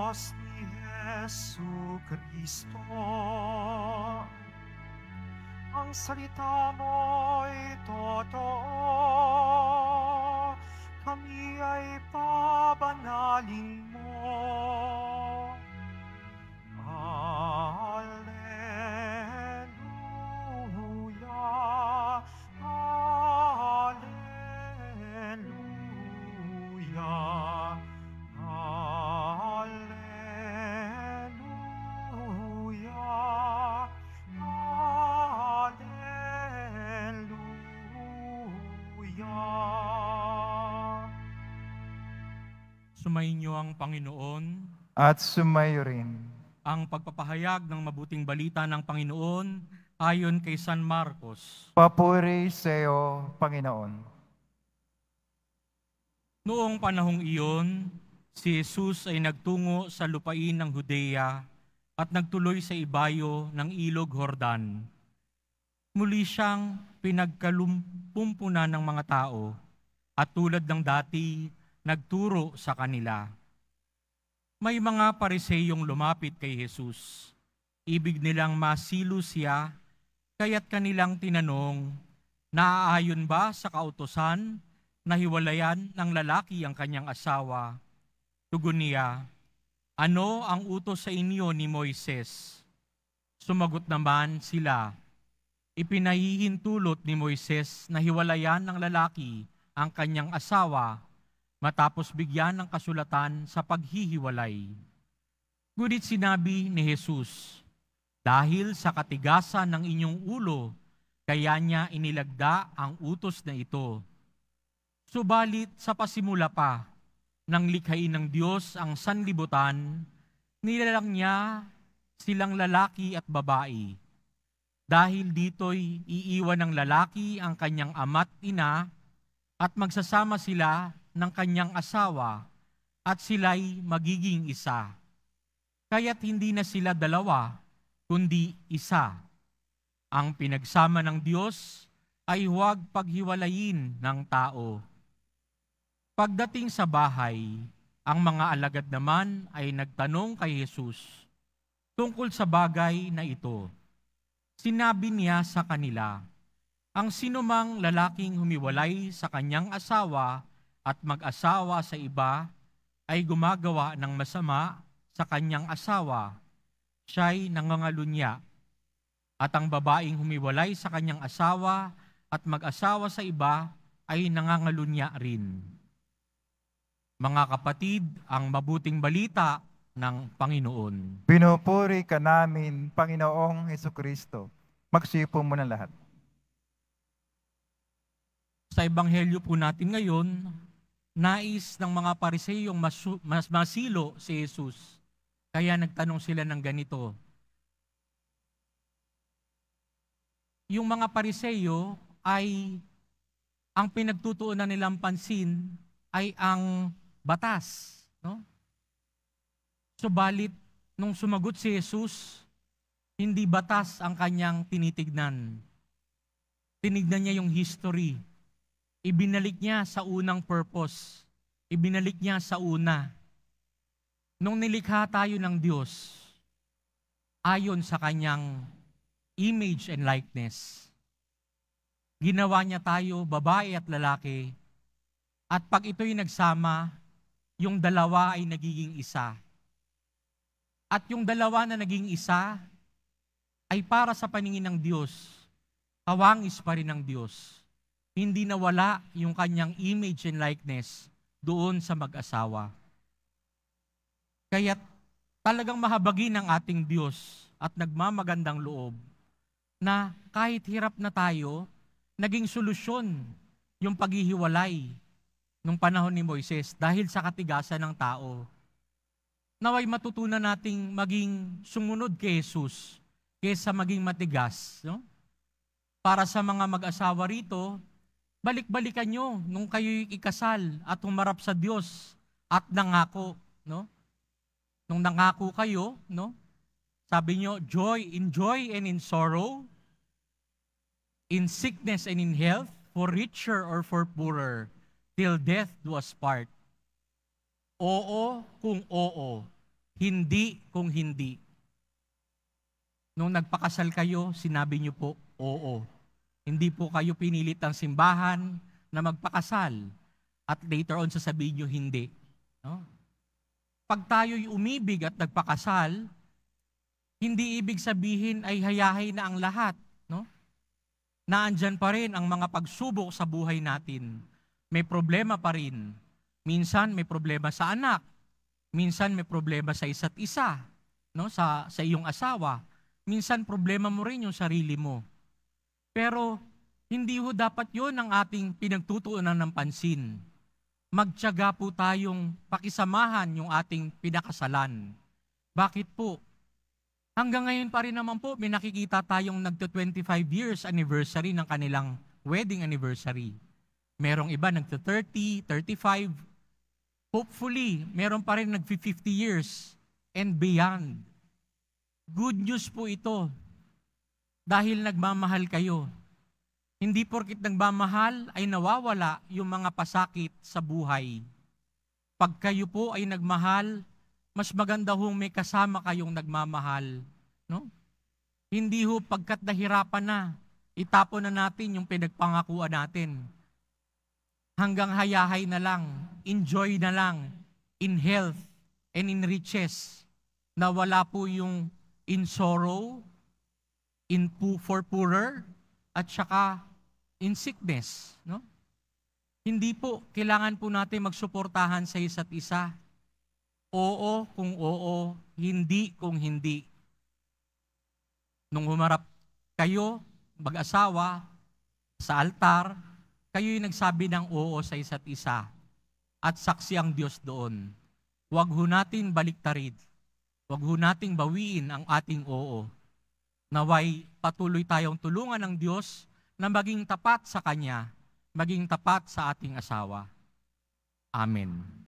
Diyos ni Jesu Kristo, ang salita mo'y totoo, kami ay pabanalin mo. Alleluia, Alleluia, Alleluia, Alleluia. Sumainyo ang Panginoon. At sumayo rin. Ang pagpapahayag ng mabuting balita ng Panginoon ayon kay San Marcos. Papuri sa iyo, Panginoon. Noong panahong iyon, si Jesus ay nagtungo sa lupain ng Judea at nagtuloy sa ibayo ng Ilog Jordan. Muli siyang pinagkalumpunan ng mga tao at tulad ng dati, nagturo sa kanila. May mga Pariseyong lumapit kay Jesus. Ibig nilang masilo siya, kaya't kanilang tinanong, naaayon ba sa kautusan na hiwalayan ng lalaki ang kanyang asawa? Tugon niya, ano ang utos sa inyo ni Moises? Sumagot naman sila, ipinahihintulot ni Moises na hiwalayan ng lalaki ang kanyang asawa matapos bigyan ng kasulatan sa paghihiwalay. Ngunit sinabi ni Jesus, dahil sa katigasan ng inyong ulo, kaya niya inilagda ang utos na ito. Subalit sa pasimula pa, nang likhain ng Diyos ang sanlibutan, nilalang niya silang lalaki at babae. Dahil dito'y iiwan ng lalaki ang kanyang ama't ina at magsasama sila ng kanyang asawa at sila'y magiging isa. Kaya't hindi na sila dalawa, kundi isa. Ang pinagsama ng Diyos ay huwag paghiwalayin ng tao. Pagdating sa bahay, ang mga alagad naman ay nagtanong kay Jesus tungkol sa bagay na ito. Sinabi niya sa kanila, ang sinumang lalaking humiwalay sa kanyang asawa at mag-asawa sa iba ay gumagawa ng masama sa kanyang asawa, siya'y nangangalunya. At ang babaeng humiwalay sa kanyang asawa at mag-asawa sa iba ay nangangalunya rin. Mga kapatid, ang mabuting balita ng Panginoon. Pinupuri ka namin, Panginoong Hesukristo. Magsipo mo na lahat. Sa ebanghelyo po natin ngayon, nais ng mga Pariseyong mas masilo si Jesus. Kaya nagtanong sila ng ganito. Yung mga Pariseyo ay, ang pinagtutuunan nilang pansin ay ang batas. No? Subalit, nung sumagot si Jesus, hindi batas ang kanyang tinitignan. Tinignan niya yung history. Ibinalik niya sa unang purpose. Ibinalik niya sa una. Nung nilikha tayo ng Diyos, ayon sa kanyang image and likeness, ginawa niya tayo, babae at lalaki, at pag ito'y nagsama, yung dalawa ay nagiging isa. At yung dalawa na naging isa, ay para sa paningin ng Diyos, kawangis pa rin ng Diyos. Hindi nawala yung kanyang image and likeness doon sa mag-asawa. Kaya talagang mahabagi ng ating Diyos at nagmamagandang loob na kahit hirap na tayo, naging solusyon yung paghihiwalay nung panahon ni Moises dahil sa katigasan ng tao. Naway matutunan nating maging sumunod kay Jesus kaysa maging matigas. No? Para sa mga mag-asawa rito, balik-balikan nyo nung kayo'y ikasal at humarap sa Diyos at nangako. No? Nung nangako kayo, no? Sabi nyo, in joy and in sorrow, in sickness and in health, for richer or for poorer, till death do us part. Oo kung oo, Hindi kung hindi. Nung nagpakasal kayo, sinabi niyo po, oo. Hindi po kayo pinilit ng simbahan na magpakasal. At later on, sasabihin niyo hindi. No? Pag tayo'y umibig at nagpakasal, hindi ibig sabihin ay hayahay na ang lahat. No? Naandyan pa rin ang mga pagsubok sa buhay natin. May problema pa rin. Minsan may problema sa anak. Minsan may problema sa isa't isa. No? Sa iyong asawa. Minsan problema mo rin yung sarili mo. Pero hindi ho dapat yon ang ating pinagtutuunan ng pansin. Magtiyaga po tayong pakisamahan yung ating pinakasalan. Bakit po? Hanggang ngayon pa rin naman po, may nakikita tayong nagto-25 years anniversary ng kanilang wedding anniversary. Merong iba nagto-30, 35. Hopefully, meron pa rin nag-50 years and beyond. Good news po ito. Dahil nagmamahal kayo. Hindi porkit nagmamahal ay nawawala yung mga pasakit sa buhay. Pag kayo po ay nagmahal, mas maganda hong may kasama kayong nagmamahal. No? Hindi ho pagkat nahirapan na, itapon na natin yung pinagpangakuan natin. Hanggang hayahay na lang, enjoy na lang, in health and in riches, na wala po yung in sorrow, for poorer, at saka in sickness. No? Hindi po, kailangan po natin magsuportahan sa isa't isa. Oo kung oo, hindi kung hindi. Nung humarap kayo, mag-asawa, sa altar, kayo'y nagsabi ng oo sa isa't isa. At saksi ang Diyos doon. Huwag ho natin baliktarin. Huwag ho nating bawiin ang ating oo. Naway patuloy tayong tulungan ng Diyos na maging tapat sa Kanya, maging tapat sa ating asawa. Amen.